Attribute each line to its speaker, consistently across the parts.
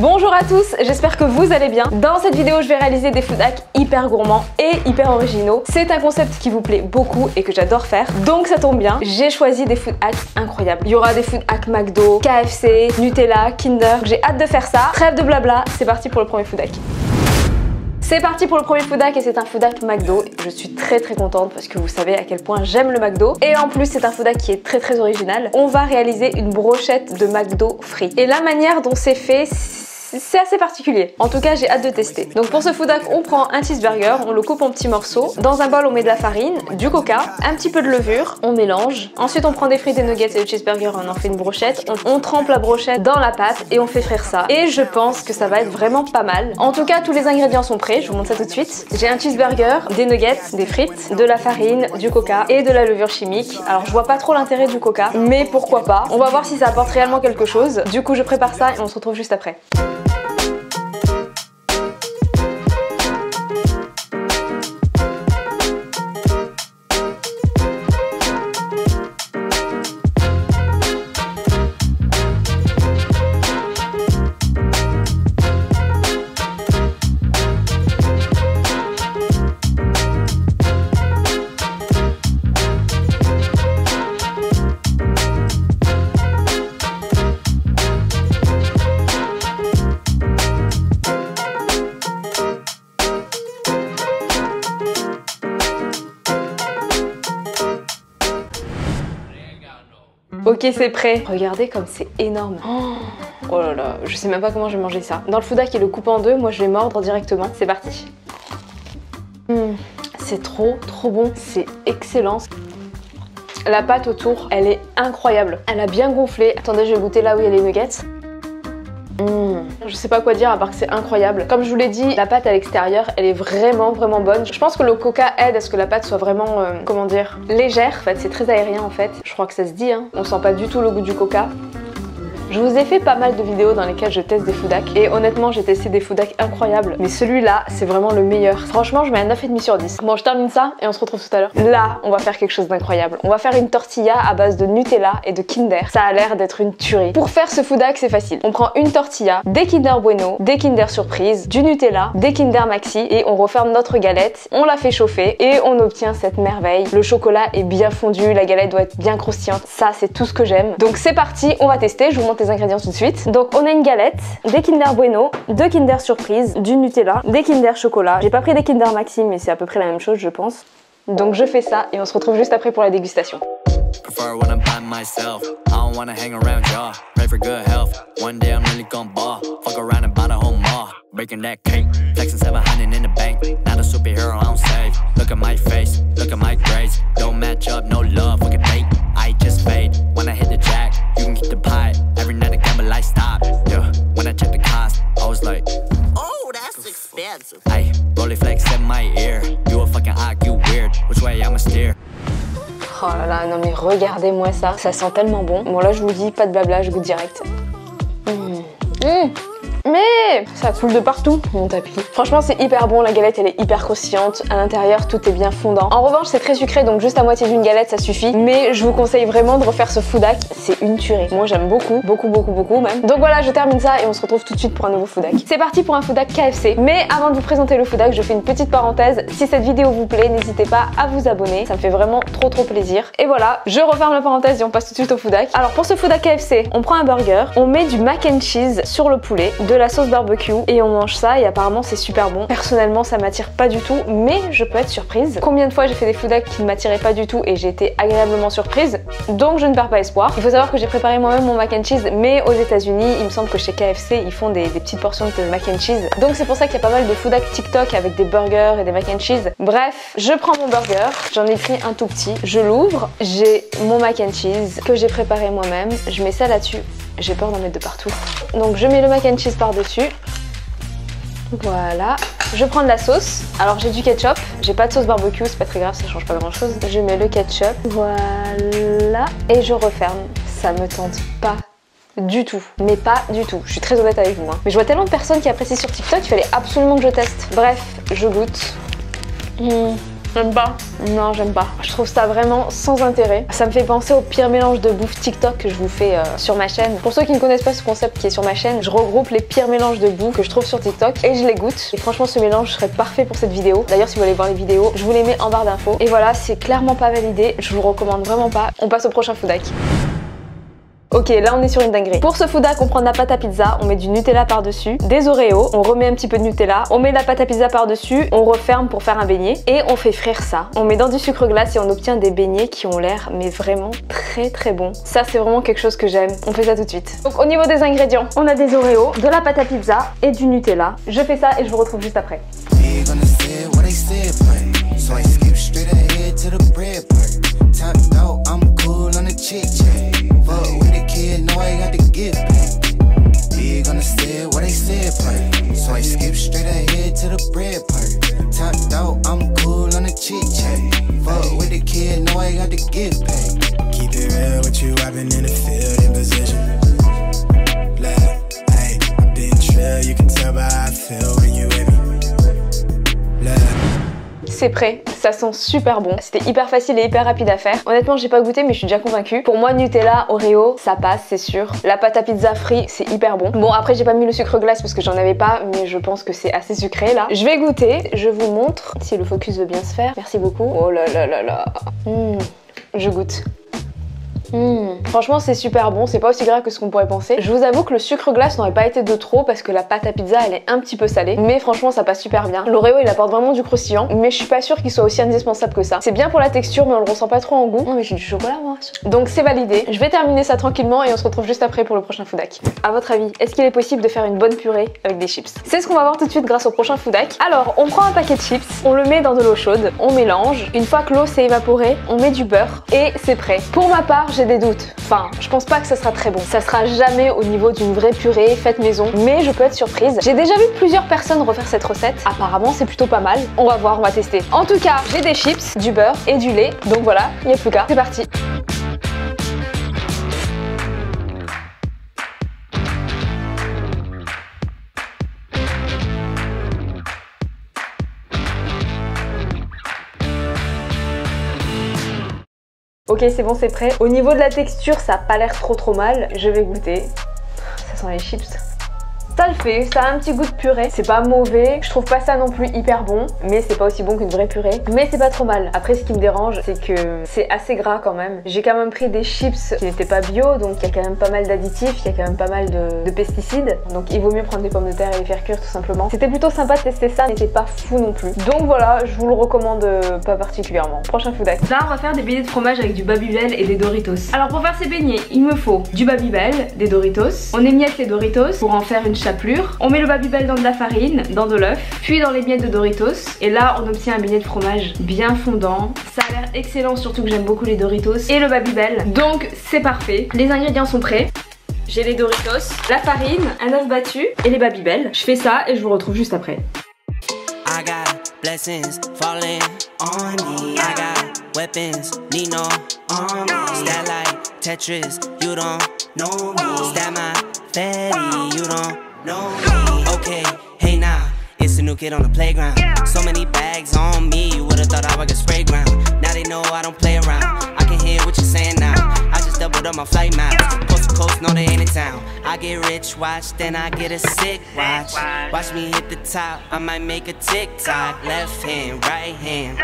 Speaker 1: Bonjour à tous, j'espère que vous allez bien. Dans cette vidéo, je vais réaliser des food hacks hyper gourmands et hyper originaux. C'est un concept qui vous plaît beaucoup et que j'adore faire. Donc ça tombe bien, j'ai choisi des food hacks incroyables. Il y aura des food hacks McDo, KFC, Nutella, Kinder. J'ai hâte de faire ça. Trêve de blabla, c'est parti pour le premier food hack. C'est parti pour le premier food hack et c'est un food hack McDo. Je suis très contente parce que vous savez à quel point j'aime le McDo. Et en plus c'est un food hack qui est très original. On va réaliser une brochette de McDo frites. Et la manière dont c'est fait, c'est assez particulier. En tout cas, j'ai hâte de tester. Donc pour ce food hack, on prend un cheeseburger, on le coupe en petits morceaux. Dans un bol, on met de la farine, du coca, un petit peu de levure, on mélange. Ensuite, on prend des frites, des nuggets et le cheeseburger, on en fait une brochette. On trempe la brochette dans la pâte et on fait frire ça. Et je pense que ça va être vraiment pas mal. En tout cas, tous les ingrédients sont prêts. Je vous montre ça tout de suite. J'ai un cheeseburger, des nuggets, des frites, de la farine, du coca et de la levure chimique. Alors, je vois pas trop l'intérêt du coca, mais pourquoi pas. On va voir si ça apporte réellement quelque chose. Du coup, je prépare ça et on se retrouve juste après. Ok, c'est prêt. Regardez comme c'est énorme. Oh là là, je sais même pas comment je vais manger ça. Dans le food hack, il le coupe en deux. Moi, je vais mordre directement. C'est parti. C'est trop bon. C'est excellent. La pâte autour, elle est incroyable. Elle a bien gonflé. Attendez, je vais goûter là où il y a les nuggets. Je sais pas quoi dire à part que c'est incroyable. Comme je vous l'ai dit, la pâte à l'extérieur, elle est vraiment bonne. Je pense que le coca aide à ce que la pâte soit vraiment, comment dire, légère. En fait, c'est très aérien en fait. Je crois que ça se dit, hein. On sent pas du tout le goût du coca. Je vous ai fait pas mal de vidéos dans lesquelles je teste des food hacks et honnêtement j'ai testé des food hacks incroyables, mais celui-là c'est vraiment le meilleur. Franchement je mets un 9,5 sur 10. Bon, je termine ça et on se retrouve tout à l'heure. Là on va faire quelque chose d'incroyable. On va faire une tortilla à base de Nutella et de Kinder. Ça a l'air d'être une tuerie. Pour faire ce food hack c'est facile. On prend une tortilla, des Kinder Bueno, des Kinder Surprise, du Nutella, des Kinder Maxi et on referme notre galette. On la fait chauffer et on obtient cette merveille. Le chocolat est bien fondu, la galette doit être bien croustillante. Ça c'est tout ce que j'aime. Donc c'est parti, on va tester. Je vous montre les ingrédients tout de suite. Donc on a une galette, des Kinder Bueno, deux Kinder Surprise, du Nutella, des Kinder Chocolat. J'ai pas pris des Kinder Maxi mais c'est à peu près la même chose je pense. Donc je fais ça et on se retrouve juste après pour la dégustation.
Speaker 2: Breaking that cake, flexing 700 in the bank. Not a superhero, I don't save. Look at my face, look at my grades. Don't match up, no love, look at fate. I just fade. When I hit the jack, you can keep the pie. Every night I gamble, I stop. Yeah, when I check the cost, I was like, oh, that's expensive. Ay, rolling flex in my ear. You a fucking hawk, you weird. Which way I'ma steer?
Speaker 1: Oh là là, non mais regardez-moi ça. Ça sent tellement bon. Bon là je vous dis, pas de blabla, je goûte direct. Mais ça coule de partout mon tapis. Franchement c'est hyper bon, la galette elle est hyper croustillante, à l'intérieur tout est bien fondant. En revanche c'est très sucré donc juste à moitié d'une galette ça suffit. Mais je vous conseille vraiment de refaire ce food hack, c'est une tuerie. Moi j'aime beaucoup même. Donc voilà, je termine ça et on se retrouve tout de suite pour un nouveau food hack. C'est parti pour un food hack KFC. Mais avant de vous présenter le food hack, je fais une petite parenthèse. Si cette vidéo vous plaît, n'hésitez pas à vous abonner, ça me fait vraiment trop plaisir. Et voilà, je referme la parenthèse et on passe tout de suite au food hack. Alors pour ce food hack KFC, on prend un burger, on met du mac and cheese sur le poulet, de la sauce barbecue et on mange ça et apparemment c'est super bon. Personnellement ça m'attire pas du tout mais je peux être surprise. Combien de fois j'ai fait des food hacks qui ne m'attiraient pas du tout et j'ai été agréablement surprise, donc je ne perds pas espoir. Il faut savoir que j'ai préparé moi-même mon mac and cheese mais aux États-Unis il me semble que chez KFC ils font des petites portions de mac and cheese, donc c'est pour ça qu'il y a pas mal de food hacks TikTok avec des burgers et des mac and cheese. Bref, je prends mon burger, j'en ai pris un tout petit, je l'ouvre, j'ai mon mac and cheese que j'ai préparé moi-même, je mets ça là-dessus. J'ai peur d'en mettre de partout. Donc je mets le mac and cheese par-dessus. Voilà. Je prends de la sauce. Alors j'ai du ketchup. J'ai pas de sauce barbecue, c'est pas très grave, ça change pas grand-chose. Je mets le ketchup. Voilà. Et je referme. Ça me tente pas du tout. Mais pas du tout. Je suis très honnête avec vous. Mais je vois tellement de personnes qui apprécient sur TikTok, il fallait absolument que je teste. Bref, je goûte. J'aime pas. Non, j'aime pas. Je trouve ça vraiment sans intérêt. Ça me fait penser au pire mélange de bouffe TikTok que je vous fais sur ma chaîne. Pour ceux qui ne connaissent pas ce concept qui est sur ma chaîne, je regroupe les pires mélanges de bouffe que je trouve sur TikTok et je les goûte. Et franchement, ce mélange serait parfait pour cette vidéo. D'ailleurs, si vous voulez voir les vidéos, je vous les mets en barre d'infos. Et voilà, c'est clairement pas validé. Je vous le recommande vraiment pas. On passe au prochain food hack. Ok, là on est sur une dinguerie. Pour ce food hack, on prend de la pâte à pizza, on met du Nutella par-dessus, des Oreos, on remet un petit peu de Nutella, on met de la pâte à pizza par-dessus, on referme pour faire un beignet et on fait frire ça. On met dans du sucre glace et on obtient des beignets qui ont l'air mais vraiment très bons. Ça c'est vraiment quelque chose que j'aime. On fait ça tout de suite. Donc au niveau des ingrédients, on a des Oreos, de la pâte à pizza et du Nutella. Je fais ça et je vous retrouve juste après.
Speaker 2: No, I got to get back. Big on the stairs, what they said, play. So I skip straight ahead to the bread part. Top dog, I'm cool on the chit chat. Fuck with the kid, no, I got to get back. Keep it real with you, I've been in the field in position. Love, hey, I've been trail, you can tell by how I feel when you with me.
Speaker 1: C'est prêt, ça sent super bon. C'était hyper facile et hyper rapide à faire. Honnêtement, j'ai pas goûté mais je suis déjà convaincue. Pour moi, Nutella, Oreo, ça passe, c'est sûr. La pâte à pizza frite, c'est hyper bon. Bon, après, j'ai pas mis le sucre glace parce que j'en avais pas, mais je pense que c'est assez sucré là. Je vais goûter, je vous montre si le focus veut bien se faire. Merci beaucoup. Oh là là là là. Je goûte. Franchement c'est super bon, c'est pas aussi gras que ce qu'on pourrait penser. Je vous avoue que le sucre glace n'aurait pas été de trop parce que la pâte à pizza elle est un petit peu salée, mais franchement ça passe super bien. L'Oreo il apporte vraiment du croustillant, mais je suis pas sûre qu'il soit aussi indispensable que ça. C'est bien pour la texture mais on le ressent pas trop en goût. Non mais j'ai du chocolat moi. Donc c'est validé, je vais terminer ça tranquillement et on se retrouve juste après pour le prochain food hack. À votre avis, est-ce qu'il est possible de faire une bonne purée avec des chips? C'est ce qu'on va voir tout de suite grâce au prochain food hack. Alors on prend un paquet de chips, on le met dans de l'eau chaude, on mélange. Une fois que l'eau s'est évaporée, on met du beurre et c'est prêt. Pour ma part j'ai des doutes. Enfin, je pense pas que ça sera très bon. Ça sera jamais au niveau d'une vraie purée faite maison, mais je peux être surprise. J'ai déjà vu plusieurs personnes refaire cette recette. Apparemment, c'est plutôt pas mal. On va voir, on va tester. En tout cas, j'ai des chips, du beurre et du lait. Donc voilà, il n'y a plus qu'à. C'est parti. Ok, c'est bon, c'est prêt. Au niveau de la texture, ça a pas l'air trop mal. Je vais goûter. Ça sent les chips. Ça le fait, ça a un petit goût de purée. C'est pas mauvais, je trouve pas ça non plus hyper bon, mais c'est pas aussi bon qu'une vraie purée. Mais c'est pas trop mal. Après, ce qui me dérange, c'est que c'est assez gras quand même. J'ai quand même pris des chips qui n'étaient pas bio, donc il y a quand même pas mal d'additifs, il y a quand même pas mal de pesticides. Donc il vaut mieux prendre des pommes de terre et les faire cuire tout simplement. C'était plutôt sympa de tester ça, mais c'est pas fou non plus. Donc voilà, je vous le recommande pas particulièrement. Prochain food hack. Là, on va faire des beignets de fromage avec du Babybel et des Doritos. Alors pour faire ces beignets, il me faut du Babybel, des Doritos. On émiette les Doritos pour en faire une chapelure. On met le Babybel dans de la farine, dans de l'œuf, puis dans les miettes de Doritos. Et là, on obtient un beignet de fromage bien fondant. Ça a l'air excellent, surtout que j'aime beaucoup les Doritos et le Babybel. Donc c'est parfait. Les ingrédients sont prêts. J'ai les Doritos, la farine, un œuf battu et les Babybel. Je fais ça et je vous retrouve juste après.
Speaker 2: I got blessings falling on me. I got weapons, need no army. Stat like Tetris, you don't know me. Stat my fatty, you don't know me. Okay, hey now, it's a new kid on the playground. So many bags on me, you would've thought I would get spray ground. Now they know I don't play around. I can hear what you're saying now. I just doubled up my flight miles. Coast to coast, no they ain't in town. I get rich, watch, then I get a sick watch. Watch me hit the top, I might make a TikTok. Left hand, right hand.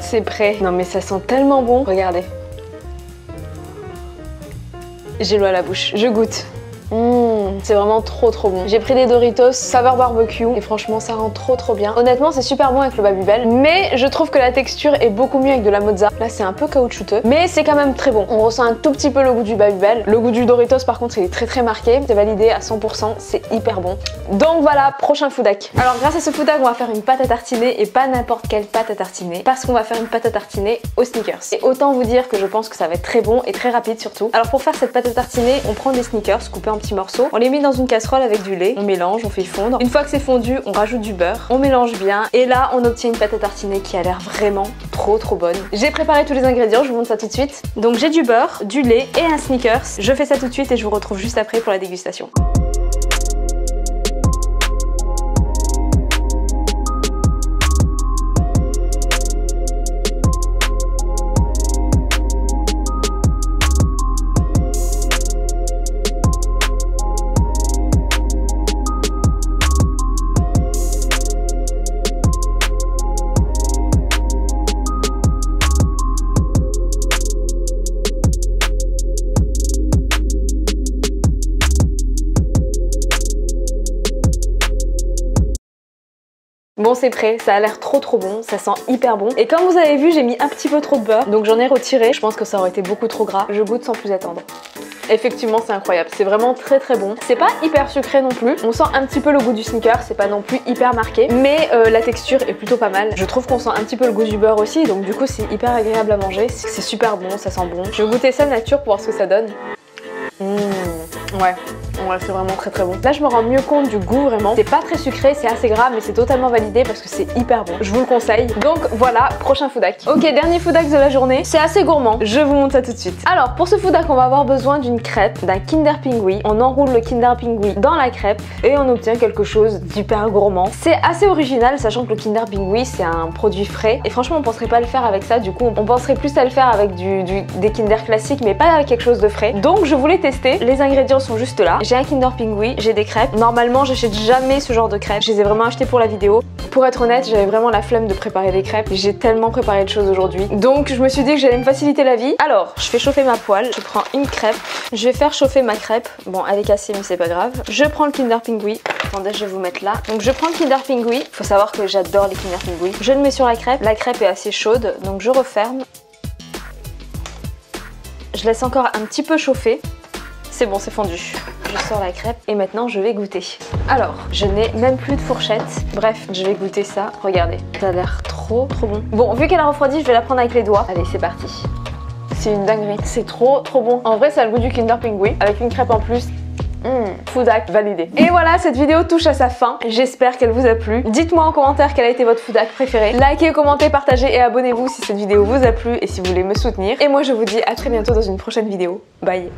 Speaker 1: C'est prêt. Non mais ça sent tellement bon. Regardez. J'ai l'eau à la bouche. Je goûte. C'est vraiment trop bon. J'ai pris des Doritos saveur barbecue et franchement ça rend trop bien. Honnêtement c'est super bon avec le Babybel, mais je trouve que la texture est beaucoup mieux avec de la mozza. Là c'est un peu caoutchouteux, mais c'est quand même très bon. On ressent un tout petit peu le goût du Babybel. Le goût du Doritos par contre il est très marqué. C'est validé à 100%, c'est hyper bon. Donc voilà, prochain food hack. Alors grâce à ce food hack on va faire une pâte à tartiner et pas n'importe quelle pâte à tartiner, parce qu'on va faire une pâte à tartiner aux Snickers. Et autant vous dire que je pense que ça va être très bon et très rapide surtout. Alors pour faire cette pâte à tartiner, on prend des Snickers coupés en petits morceaux, on les met dans une casserole avec du lait, on mélange, on fait fondre. Une fois que c'est fondu, on rajoute du beurre, on mélange bien et là on obtient une pâte à tartiner qui a l'air vraiment trop bonne. J'ai préparé tous les ingrédients, je vous montre ça tout de suite. Donc j'ai du beurre, du lait et un Snickers. Je fais ça tout de suite et je vous retrouve juste après pour la dégustation. Bon, c'est prêt, ça a l'air trop bon, ça sent hyper bon. Et comme vous avez vu, j'ai mis un petit peu trop de beurre, donc j'en ai retiré. Je pense que ça aurait été beaucoup trop gras. Je goûte sans plus attendre. Effectivement, c'est incroyable, c'est vraiment très bon. C'est pas hyper sucré non plus, on sent un petit peu le goût du sneaker, c'est pas non plus hyper marqué, mais la texture est plutôt pas mal. Je trouve qu'on sent un petit peu le goût du beurre aussi, donc du coup c'est hyper agréable à manger, c'est super bon, ça sent bon. Je vais goûter ça nature pour voir ce que ça donne. Ouais, c'est vraiment très bon. Là je me rends mieux compte du goût vraiment. C'est pas très sucré, c'est assez gras, mais c'est totalement validé parce que c'est hyper bon. Je vous le conseille. Donc voilà, prochain food hack. Ok, dernier food hack de la journée. C'est assez gourmand. Je vous montre ça tout de suite. Alors pour ce food hack, on va avoir besoin d'une crêpe, d'un Kinder Pingui. On enroule le Kinder Pingui dans la crêpe et on obtient quelque chose d'hyper gourmand. C'est assez original, sachant que le Kinder Pingui c'est un produit frais. Et franchement, on penserait pas le faire avec ça. Du coup, on penserait plus à le faire avec des Kinder classiques, mais pas avec quelque chose de frais. Donc je voulais tester. Les ingrédients sont juste là. J'ai un Kinder Pingui, j'ai des crêpes. Normalement, j'achète jamais ce genre de crêpes. Je les ai vraiment achetées pour la vidéo. Pour être honnête, j'avais vraiment la flemme de préparer des crêpes. J'ai tellement préparé de choses aujourd'hui. Donc, je me suis dit que j'allais me faciliter la vie. Alors, je fais chauffer ma poêle. Je prends une crêpe. Je vais faire chauffer ma crêpe. Bon, elle est cassée, mais c'est pas grave. Je prends le Kinder Pingui. Attendez, je vais vous mettre là. Donc, je prends le Kinder Pingui. Faut savoir que j'adore les Kinder Pingui. Je le mets sur la crêpe. La crêpe est assez chaude, donc je referme. Je laisse encore un petit peu chauffer. C'est bon, c'est fondu. Je sors la crêpe et maintenant je vais goûter. Alors, je n'ai même plus de fourchette. Bref, je vais goûter ça. Regardez, ça a l'air trop bon. Bon, vu qu'elle a refroidi, je vais la prendre avec les doigts. Allez, c'est parti. C'est une dinguerie. C'est trop bon. En vrai, ça a le goût du Kinder Pingui avec une crêpe en plus. Food hack validé. Et voilà, cette vidéo touche à sa fin. J'espère qu'elle vous a plu. Dites-moi en commentaire quel a été votre food hack préféré. Likez, commentez, partagez et abonnez-vous si cette vidéo vous a plu et si vous voulez me soutenir. Et moi, je vous dis à très bientôt dans une prochaine vidéo. Bye.